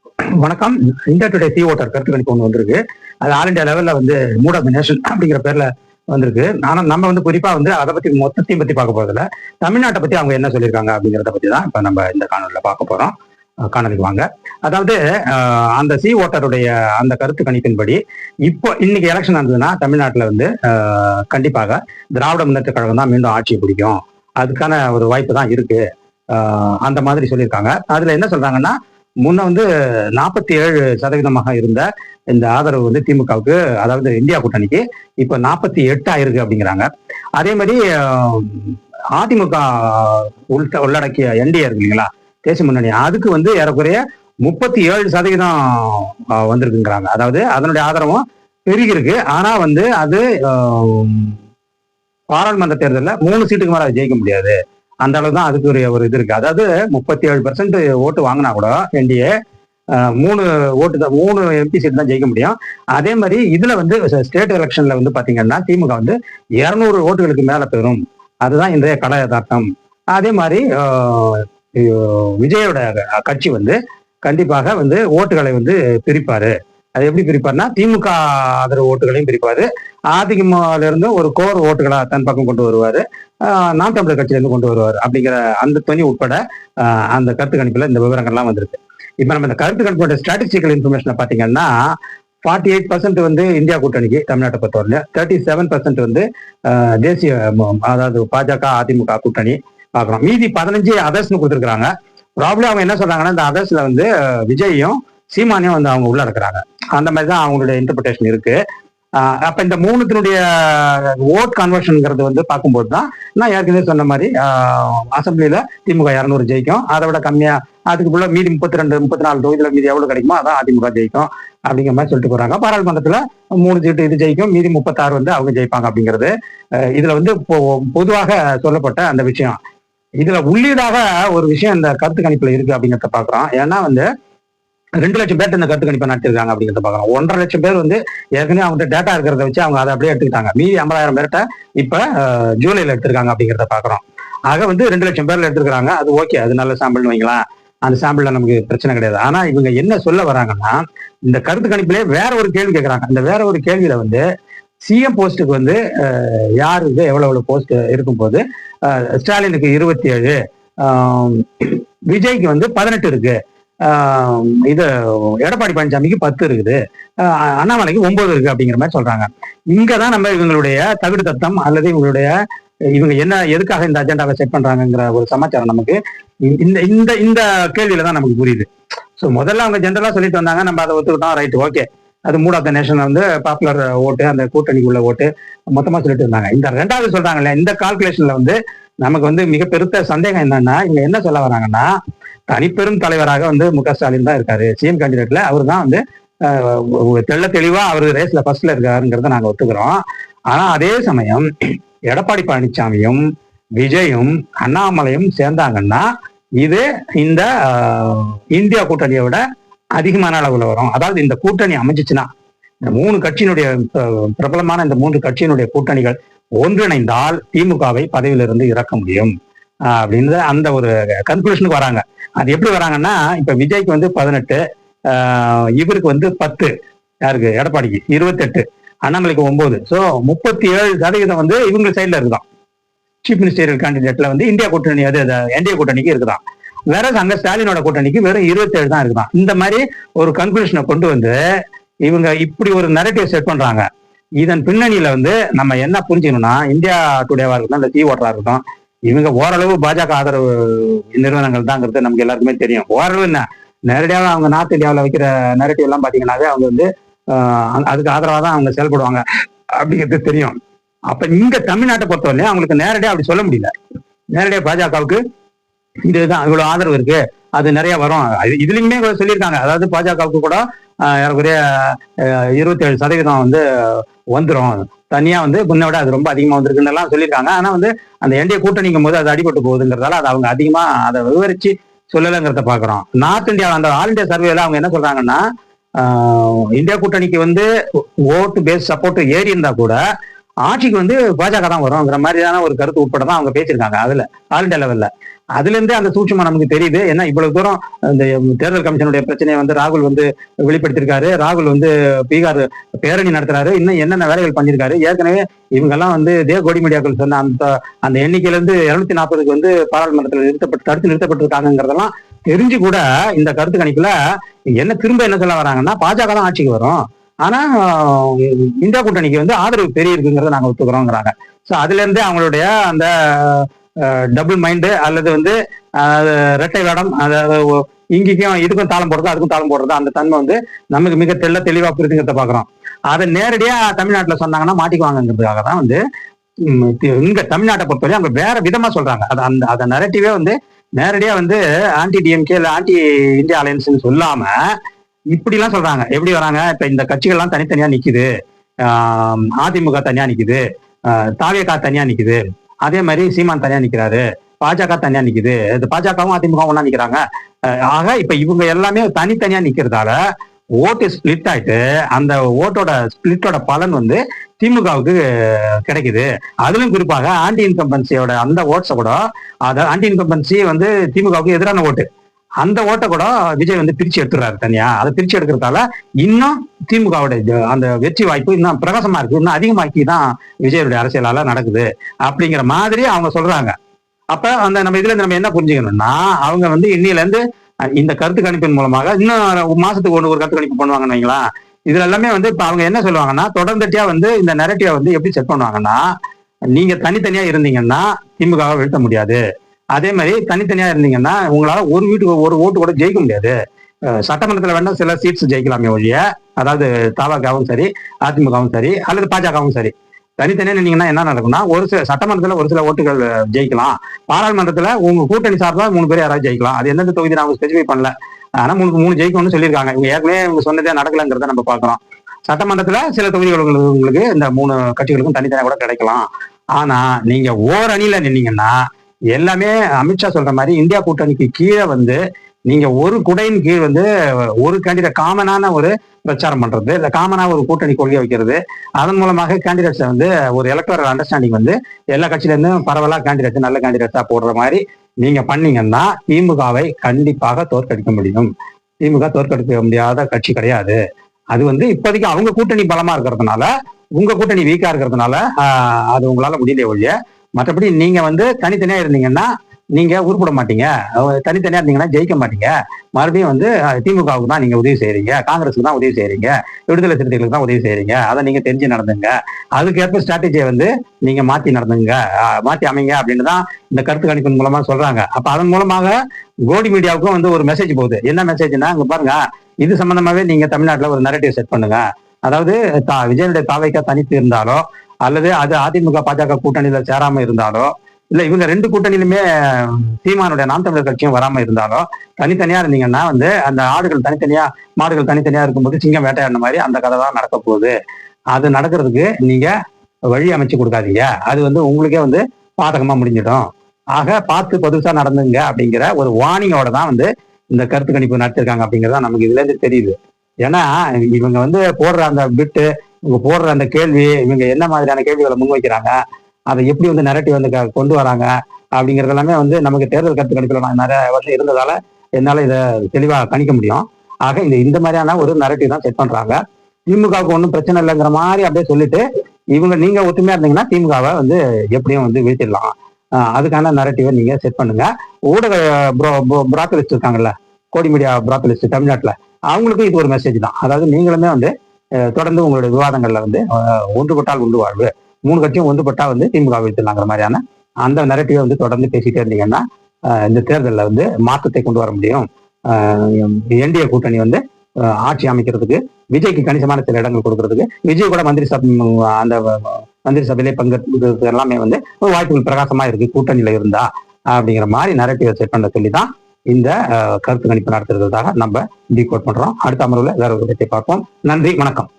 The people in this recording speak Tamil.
வணக்கம். இந்தியா டுடே சி ஓட்டர் கருத்து கணிப்பு ஒன்று வந்திருக்கு. அது ஆல் இந்தியா லெவல்ல வந்து மூட் ஆஃப் த நேஷன் அப்படிங்கிற பேர்ல வந்திருக்கு. ஆனா நம்ம வந்து குறிப்பா வந்து அதை பத்தி மொத்தத்தையும் பத்தி பார்க்க போறதில்ல. தமிழ்நாட்டை பத்தி அவங்க என்ன சொல்லியிருக்காங்க அப்படிங்கிறத பத்தி தான் இப்ப நம்ம இந்த காணொலியில பார்க்க போறோம். காணொலிக்கு வாங்க. அதாவது அந்த சி ஓட்டருடைய அந்த கருத்து கணிப்பின்படி இப்போ இன்னைக்கு எலெக்ஷன் நடந்ததுன்னா தமிழ்நாட்டில் வந்து கண்டிப்பாக திராவிட முன்னேற்ற கழகம் தான் மீண்டும் ஆட்சியை பிடிக்கும். அதுக்கான ஒரு வாய்ப்பு தான் இருக்கு. அந்த மாதிரி சொல்லியிருக்காங்க. அதுல என்ன சொல்றாங்கன்னா, முன்ன வந்து 47% இருந்த இந்த ஆதரவு வந்து திமுகவுக்கு, அதாவது இந்தியா கூட்டணிக்கு இப்ப 48 ஆயிருக்கு அப்படிங்கிறாங்க. அதே மாதிரி அதிமுக உள்ளடக்கிய என்டிஏ இருக்கு இல்லைங்களா, தேசிய முன்னணி, அதுக்கு வந்து ஏறக்குறைய 37% வந்திருக்குங்கிறாங்க. அதாவது அதனுடைய ஆதரவும் பெருகி இருக்கு. ஆனா வந்து அது பாராளுமன்ற தேர்தலில் 3 சீட்டுக்கு மேல ஜெயிக்க முடியாது. அந்த அளவு தான் அதுக்கு ஒரு இது இருக்கு. அதாவது 37% ஓட்டு வாங்கினா கூட என்டிஏ 3 எம்பி சீட் தான் ஜெயிக்க முடியும். அதே மாதிரி இதுல வந்து ஸ்டேட் எலெக்ஷன்ல வந்து பாத்தீங்கன்னா திமுக வந்து 200 ஓட்டுகளுக்கு மேல பெறும். அதுதான் இன்றைய கள யதார்த்தம். அதே மாதிரி விஜயோட கட்சி வந்து கண்டிப்பாக வந்து ஓட்டுகளை வந்து பிரிப்பாரு. அது எப்படி பிரிப்பாருன்னா, திமுக ஆதரவு ஓட்டுகளையும் பிரிப்பாரு, அதிமுகல இருந்து ஒரு கோர் ஓட்டுகளா தன் பக்கம் கொண்டு வருவாரு, நாம் தமிழர் கட்சியில இருந்து கொண்டு வருவார் அப்படிங்கிற அந்த துணி உட்பட அந்த கருத்து கணிப்புல இந்த விவரங்கள்லாம் வந்திருக்கு. இப்ப நம்ம இந்த கருத்து கணிப்போட ஸ்டாட்டிஸ்டிக்கல் இன்ஃபர்மேஷனை பாத்தீங்கன்னா 48% வந்து இந்தியா கூட்டணிக்கு தமிழ்நாட்டை பொறுத்தவரையில, 37% வந்து தேசிய அதாவது பாஜக அதிமுக கூட்டணி பார்க்கணும். மீதி 15 அதர்ஸ்னு கொடுத்துருக்காங்க. ப்ராப்ளம் அவங்க என்ன சொல்றாங்கன்னா, இந்த அதர்ஸ்ல வந்து விஜயும் சீமானையும் வந்து அவங்க உள்ளடக்குறாங்க. அந்த மாதிரி தான் அவங்களுடைய இன்டர்பிரேஷன் இருக்கு. அப்ப இந்த மூணுத்தினுடைய ஓட் கன்வர்ஷன்ங்கிறது வந்து பார்க்கும்போது தான் நான் ஏற்கனவே சொன்ன மாதிரி அசம்பிளியில திமுக 200 ஜெயிக்கும். அதை விட கம்மியா அதுக்கு உள்ள மீதி 32 34 தொகுதியில மீதி எவ்வளவு கிடைக்குமோ அதான் அதிமுக ஜெயிக்கும் அப்படிங்கிற மாதிரி சொல்லிட்டு போறாங்க. பாராளுமன்றத்துல 3 சீட்டு இது ஜெயிக்கும், மீதி 36 வந்து அவங்க ஜெயிப்பாங்க அப்படிங்கிறது இதுல வந்து பொதுவாக சொல்லப்பட்ட அந்த விஷயம். இதுல உள்ளீடாக ஒரு விஷயம் இந்த கருத்து கணிப்புல இருக்கு அப்படிங்கிறத பாக்குறோம். ஏன்னா வந்து 2 லட்சம் பேர்ட்ட இந்த கருத்து கணிப்பை நடத்திருக்காங்க அப்படிங்கிறத பாக்குறோம். 1.5 லட்சம் பேர் வந்து ஏற்கனவே அவங்க டேட்டா இருக்கிறத வச்சு அவங்க அதை அப்படியே எடுத்துக்கிட்டாங்க. மீதி 50,000 பேர்ட்ட இப்ப ஜூலைல எடுத்திருக்காங்க அப்படிங்கிறத பாக்குறோம். ஆக வந்து 2 லட்சம் பேர்ல எடுத்துருக்காங்க. அது ஓகே, அது நல்ல சாம்பிள்னு வைங்களேன். அந்த சாம்பிள்ல நமக்கு பிரச்சனை கிடையாது. ஆனா இவங்க என்ன சொல்ல வராங்கன்னா, இந்த கருத்து கணிப்பிலே வேற ஒரு கேள்வி கேட்கறாங்க. அந்த வேற ஒரு கேள்வியில வந்து சிஎம் போஸ்ட்டுக்கு வந்து யாருக்கு எவ்வளவு போஸ்ட் இருக்கும்போது ஸ்டாலினுக்கு 27, விஜய்க்கு வந்து 18 இருக்கு, இது எடப்பாடி பழனிசாமிக்கு 10 இருக்குது, அண்ணாமலைக்கு 9 இருக்கு அப்படிங்கிற மாதிரி சொல்றாங்க. இங்கதான் நம்ம இவங்களுடைய தகுடு தத்தம் அல்லது இவங்க என்ன எதுக்காக இந்த அஜெண்டாவை செட் பண்றாங்கிற ஒரு சமாச்சாரம் நமக்கு இந்த இந்த இந்த கேள்வியில தான் நமக்கு புரியுது. ஸோ முதல்ல அவங்க ஜென்ரலா சொல்லிட்டு வந்தாங்க, நம்ம அதை ஒத்துக்கிட்டோம், ரைட், ஓகே, அது மூட் ஆஃப் த நேஷன் வந்து பாப்புலர் ஓட்டு, அந்த கூட்டணிக்குள்ள ஓட்டு மொத்தமா சொல்லிட்டு இருந்தாங்க. இந்த 2வது சொல்றாங்க இல்லையா, இந்த கால்குலேஷன்ல வந்து நமக்கு வந்து மிக பெருத்த சந்தேகம் என்னன்னா, இவங்க என்ன சொல்ல வராங்கன்னா, தனிப்பெரும் தலைவராக வந்து மு.க. ஸ்டாலின் தான் இருக்காரு, சிஎம் கேண்டிடேட்ல அவர் தான் வந்து தெள்ள தெளிவா அவர் ரேஸ்ல ஃபர்ஸ்ட்ல இருக்காருங்கிறத நாங்க ஒத்துக்கிறோம். ஆனா அதே சமயம் எடப்பாடி பழனிசாமியும் விஜயும் அண்ணாமலையும் சேர்ந்தாங்கன்னா இது இந்த இந்தியா கூட்டணியை விட அதிகமான அளவுல வரும். அதாவது இந்த கூட்டணி அமைஞ்சிச்சுன்னா, இந்த 3 கட்சியினுடைய பிரபலமான இந்த 3 கட்சியினுடைய கூட்டணிகள் ஒன்றிணைந்தால் திமுகவை பதவியிலிருந்து இறக்க முடியும் அப்படின்னு அந்த ஒரு கன்க்ளூஷனுக்கு வராங்க. அது எப்படி வராங்கன்னா, இப்ப விஜய்க்கு வந்து 18, இவருக்கு வந்து 10, யாருக்கு, எடப்பாடிக்கு 28, அண்ணாமலைக்கு 9. ஸோ 37% வந்து இவங்க சைட்ல இருக்குதான். சீஃப் மினிஸ்டரியல் கேண்டிடேட்ல வந்து இந்தியா கூட்டணி, அது என்டிஏ கூட்டணிக்கு இருக்குதான். வேற அங்க ஸ்டாலினோட கூட்டணிக்கு வெறும் 27 தான் இருக்குதான். இந்த மாதிரி ஒரு கன்க்ளூஷனை கொண்டு வந்து இவங்க இப்படி ஒரு நரேட்டிவ் செட் பண்றாங்க. இதன் பின்னணியில வந்து நம்ம என்ன புரிஞ்சுக்கணும்னா, இந்தியா டுடேவா இருக்கட்டும், இந்த சி ஓட்டரா இருக்கட்டும், இவங்க ஓரளவு பாஜக ஆதரவு நிறுவனங்கள் தாங்கிறது நமக்கு எல்லாருக்குமே தெரியும். ஓரளவு என்ன, நேரடியாக அவங்க நார்த் இந்தியாவில் வைக்கிற நரேட்டிவ் எல்லாம் பாத்தீங்கன்னாவே அவங்க வந்து அதுக்கு ஆதரவாக தான் அவங்க செயல்படுவாங்க அப்படிங்கிறது தெரியும். அப்ப இங்க தமிழ்நாட்டை பொறுத்தவரையும் அவங்களுக்கு நேரடியாக அப்படி சொல்ல முடியல. நேரடியாக பாஜகவுக்கு இதுதான் இவ்வளவு ஆதரவு இருக்கு, அது நிறைய வரும், இதுலயுமே சொல்லியிருக்காங்க. அதாவது பாஜகவுக்கு கூட ஏறக்குறைய 27% வந்து வந்துடும், தனியா வந்து முன்ன விட அது ரொம்ப அதிகமா வந்திருக்குன்னு எல்லாம் சொல்லியிருக்காங்க. ஆனா வந்து அந்த என்டிஏ கூட்டணிக்கும் போது அது அடிபட்டு போகுதுங்கிறதால அது அவங்க அதிகமா அதை விவரிச்சு சொல்லலைங்கிறத பாக்குறோம். நார்த் இந்தியா அந்த ஆல் இந்தியா சர்வேல அவங்க என்ன சொல்றாங்கன்னா, இந்தியா கூட்டணிக்கு வந்து ஓட்டு பேஸ் சப்போர்ட் ஏறி இருந்தா கூட ஆட்சிக்கு வந்து பாஜக தான் வரும்ங்கிற மாதிரியான ஒரு கருத்து உட்பட தான் அவங்க பேசியிருக்காங்க அதுல ஆல் இந்தியா லெவல்ல. அதுல இருந்தே அந்த சூட்சமா நமக்கு தெரியுது. ஏன்னா இவ்வளவு தூரம் இந்த தேர்தல் கமிஷனுடைய பிரச்சனையை வந்து ராகுல் வந்து வெளிப்படுத்திருக்காரு. ராகுல் வந்து பீகார் பேரணி நடத்துறாரு. இன்னும் என்னென்ன வேலைகள் பண்ணிருக்காரு. ஏற்கனவே இவங்க எல்லாம் வந்து தேவ கோடி மீடியாக்கள் சொன்ன அந்த எண்ணிக்கையில இருந்து 240க்கு வந்து பாராளுமன்றத்தில் தடுத்து நிறுத்தப்பட்டிருக்காங்கிறதெல்லாம் தெரிஞ்சு கூட இந்த கருத்து கணிப்புல திரும்ப என்ன சொல்ல வராங்கன்னா, பாஜக தான் ஆட்சிக்கு வரும், ஆனா இந்தியா கூட்டணிக்கு வந்து ஆதரவு பெரிய இருக்குங்கிறத நாங்க ஒத்துக்கிறோங்கிறாங்க. சோ அதுல இருந்தே அவங்களுடைய அந்த டபுள் மைண்டு அல்லது வந்து இரட்டை வேடம், அதாவது இங்கேயும் இதுக்கும் தாளம் போடுறது அதுக்கும் தாளம் போடுறது, அந்த தன்மை வந்து நமக்கு மிக தெளிவா புரிஞ்சுங்கிறத பாக்குறோம். அதை நேரடியா தமிழ்நாட்டுல சொன்னாங்கன்னா மாட்டிக்குவாங்கிறதுக்காக தான் வந்து இங்க தமிழ்நாட்டை பொறுத்தவரை அவங்க வேற விதமா சொல்றாங்க. அந்த நரேட்டிவே வந்து நேரடியா வந்து ஆன்டி டிஎம்கே இல்ல ஆன்டி இந்தியா அலையன்ஸ் சொல்லாம இப்படி எல்லாம் சொல்றாங்க. எப்படி வராங்க, இப்ப இந்த கட்சிகள் எல்லாம் தனித்தனியா நிக்குது, அதிமுக தனியா நிக்குது, தாவேகா தனியா நிக்குது, அதே மாதிரி சீமான் தனியா நிக்கிறாரு, பாஜக தனியா நிக்குது, பாஜகவும் அதிமுகவும் ஒன்னா நிக்கிறாங்க. ஆக இப்ப இவங்க எல்லாமே தனித்தனியா நிக்கிறதால ஓட்டு ஸ்பிளிட் ஆயிட்டு அந்த ஸ்பிளிட்டோட பலன் வந்து திமுகவுக்கு கிடைக்குது. அதிலும் குறிப்பாக ஆன்டி இன்கம்பன்சியோட அந்த ஓட்ஸை கூட, ஆன்டி இன்கம்பன்சி வந்து திமுகவுக்கு எதிரான ஓட்டு, அந்த ஓட்டை கூட விஜய் வந்து பிரிச்சு எடுத்துறாரு தனியா. அதை பிரிச்சு எடுக்கிறதால இன்னும் திமுகவோட அந்த வெற்றி வாய்ப்பு இன்னும் பிரகாசமா இருக்கு, இன்னும் அதிகமாக்கி தான் விஜயோடைய அரசியலால நடக்குது அப்படிங்கிற மாதிரி அவங்க சொல்றாங்க. அப்ப அந்த நம்ம இதுல நம்ம என்ன புரிஞ்சுக்கணும்னா, அவங்க வந்து இன்னில இருந்து இந்த கருத்து கணிப்பின் மூலமாக இன்னும் மாசத்துக்கு ஒரு கருத்து கணிப்பு பண்ணுவாங்கன்னு வைங்களா. இதுல எல்லாமே வந்து இப்ப அவங்க என்ன சொல்லுவாங்கன்னா, தொடர்ந்துட்டியா வந்து இந்த நெரட்டிவ வந்து எப்படி செட் பண்ணுவாங்கன்னா, நீங்க தனித்தனியா இருந்தீங்கன்னா திமுகவை வீழ்த்த முடியாது, அதே மாதிரி தனித்தனியா இருந்தீங்கன்னா உங்களால ஒரு வீட்டுக்கு ஒரு ஓட்டு கூட ஜெயிக்க முடியாது. சட்டமன்றத்துல வேணா சில சீட்ஸ் ஜெயிக்கலாமே ஒழிய, அதாவது தவகவும் சரி அதிமுகவும் சரி அல்லது பாஜகவும் சரி, தனித்தனியா நின்னீங்கன்னா என்ன நடக்கும்னா, ஒரு சில சட்டமன்றத்துல ஒரு சில ஓட்டுகள் ஜெயிக்கலாம், பாராளுமன்றத்துல உங்க கூட்டணி சார்பா 3 பேர் யாராவது ஜெயிக்கலாம். அது எந்தெந்த தொகுதி நான் ஸ்பெசிஃபை பண்ணல, ஆனா 3 ஜெயிக்கணும்னு சொல்லியிருக்காங்க. இவங்க ஏற்கனவே இவங்க சொன்னதே நடக்கலங்கிறத நம்ம பாக்குறோம். சட்டமன்றத்துல சில தொகுதிகள் உங்களுக்கு இந்த 3 கட்சிகளுக்கும் தனித்தனியா கூட கிடைக்கலாம். ஆனா நீங்க அணியில நின்னீங்கன்னா எல்லாமே அமித்ஷா சொல்ற மாதிரி இந்தியா கூட்டணிக்கு கீழே வந்து நீங்க ஒரு குடையின் கீழ் வந்து ஒரு கேண்டிடேட் காமனான ஒரு பிரச்சாரம் பண்றது, இல்ல காமனா ஒரு கூட்டணி கொள்கை வைக்கிறது, அதன் மூலமாக கேண்டிடேட்ஸை வந்து ஒரு எலக்டோரல் அண்டர்ஸ்டாண்டிங் வந்து எல்லா கட்சியில இருந்தும் பரவலா கேண்டிடேட்ஸ் நல்ல கேண்டிடேட்ஸா போடுற மாதிரி நீங்க பண்ணீங்கன்னா திமுகவை கண்டிப்பாக தோற்கடிக்க முடியும். திமுக தோற்கடிக்க முடியாத கட்சி கிடையாது. அது வந்து இப்போதைக்கு அவங்க கூட்டணி பலமா இருக்கிறதுனால, உங்க கூட்டணி வீக்கா இருக்கிறதுனால அது உங்களால முடியல ஒழிய, மற்றபடி நீங்க வந்து தனித்தனியா இருந்தீங்கன்னா நீங்க உருப்பட மாட்டீங்க. தனித்தனியா இருந்தீங்கன்னா ஜெயிக்க மாட்டீங்க. மறுபடியும் வந்து திமுகவுக்கு தான் நீங்க உதவி செய்யறீங்க, காங்கிரஸுக்கு தான் உதவி செய்யறீங்க, விடுதலை சிறுத்தைகளுக்கு தான் உதவி செய்யறீங்க. அதை நீங்க தெரிஞ்சு நடந்துங்க, அதுக்கேற்ப ஸ்ட்ராட்டஜியை வந்து நீங்க மாத்தி நடந்துங்க, மாத்தி அமைங்க அப்படின்னு தான் இந்த கருத்து கணிப்பின் மூலமா சொல்றாங்க. அப்ப அதன் மூலமாக கோடி மீடியாவுக்கும் வந்து ஒரு மெசேஜ் போகுது. என்ன மெசேஜ்னா, அங்க பாருங்க, இது சம்பந்தமாவே நீங்க தமிழ்நாட்டுல ஒரு நரேட்டிவ் செட் பண்ணுங்க. அதாவது விஜயனுடைய தாவைக்கா தனித்து இருந்தாலோ அல்லது அது அதிமுக பாஜக கூட்டணியில சேராம இருந்தாலோ, இல்ல இவங்க 2 கூட்டணியிலுமே சீமானுடைய நாம் தமிழர் கட்சியும் வராம இருந்தாலும் தனித்தனியா இருந்தீங்கன்னா வந்து அந்த ஆடுகள் தனித்தனியா மாடுகள் தனித்தனியா இருக்கும்போது சிங்கம் வேட்டையாடின மாதிரி அந்த கதை தான் நடக்க போகுது. அது நடக்கிறதுக்கு நீங்க வழி அமைச்சு கொடுக்காதீங்க, அது வந்து உங்களுக்கே வந்து பாதகமா முடிஞ்சிடும். ஆக பார்த்து புதுசா நடந்துங்க அப்படிங்கிற ஒரு வார்னிங்கோட தான் வந்து இந்த கருத்து கணிப்பு நடத்திருக்காங்க அப்படிங்கிறதா நமக்கு இதுல இருந்து தெரியுது. ஏன்னா இவங்க வந்து போடுற அந்த பிட்டு, இவங்க போடுற அந்த கேள்வி, இவங்க என்ன மாதிரியான கேள்விகளை முன்வைக்கிறாங்க, அதை எப்படி வந்து நரேட்டிவ் வந்து கொண்டு வராங்க அப்படிங்கிறது எல்லாமே வந்து நமக்கு தேர்தல் கருத்து கணிப்புல நான் நிறைய வருஷம் இருந்ததால என்னால இதை தெளிவா கணிக்க முடியும். ஆக இந்த மாதிரியான ஒரு நரேட்டிவ் தான் செட் பண்றாங்க. திமுகவுக்கு ஒன்றும் பிரச்சனை இல்லைங்கிற மாதிரி அப்படியே சொல்லிட்டு நீங்க ஒத்துமையா இருந்தீங்கன்னா திமுகவை வந்து எப்படியும் வந்து வீழ்த்திடலாம். அதுக்கான நரேட்டிவை நீங்க செட் பண்ணுங்க. ஊடக பிராத்தலிஸ்ட் இருக்காங்கல்ல, கோடி மீடியா பிராத்தலிஸ்ட் தமிழ்நாட்டுல, அவங்களுக்கும் இது ஒரு மெசேஜ் தான். அதாவது நீங்களுமே வந்து தொடர்ந்து உங்களுடைய விவாதங்கள்ல வந்து ஒன்றுபட்டால் உண்டு வாழ்வு, 3 கட்சியும் ஒன்றுபட்டா வந்து திமுக வீழ்த்திடலாங்கிற மாதிரியான அந்த நரேட்டிவை வந்து தொடர்ந்து பேசிட்டே இருந்தீங்கன்னா இந்த தேர்தலில் வந்து மாற்றத்தை கொண்டு வர முடியும். என்டிஏ கூட்டணி வந்து ஆட்சி அமைக்கிறதுக்கு, விஜய்க்கு கணிசமான சில இடங்கள் கொடுக்கறதுக்கு, விஜய் கூட மந்திரி சபையிலே பங்கேற்கிறது எல்லாமே வந்து வாய்ப்புகள் பிரகாசமா இருக்கு கூட்டணியில இருந்தா அப்படிங்கிற மாதிரி நரேட்டிவை செட் பண்ண சொல்லி தான் இந்த கருத்து கணிப்பு நடத்துறதுக்காக நம்ம டீகோட் பண்றோம். அடுத்த அமர்வுல வேற ஒரு விஷயத்தை பார்ப்போம். நன்றி, வணக்கம்.